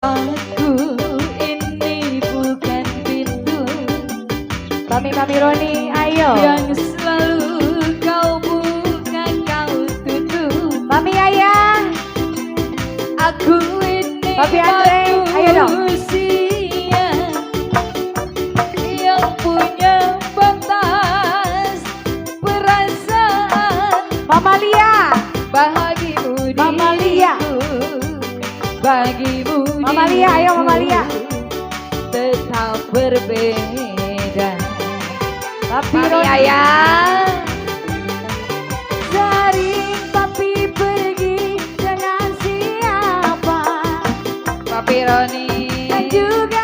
Aku ini bukan pintu Mami Roni, ayo. yang selalu kau buka kau tutup. Mami Ayah, Aku ini Papi Andre, ayo dong. manusia yang punya batas perasaan. Mama Lia, Bahagimu Mama Lia. bagimu Mama Lia, ayo Mama Lia. tetap berbeda. Papi Mami Roni. Ayah, Sering papi pergi dengan siapa Papi Roni, dan juga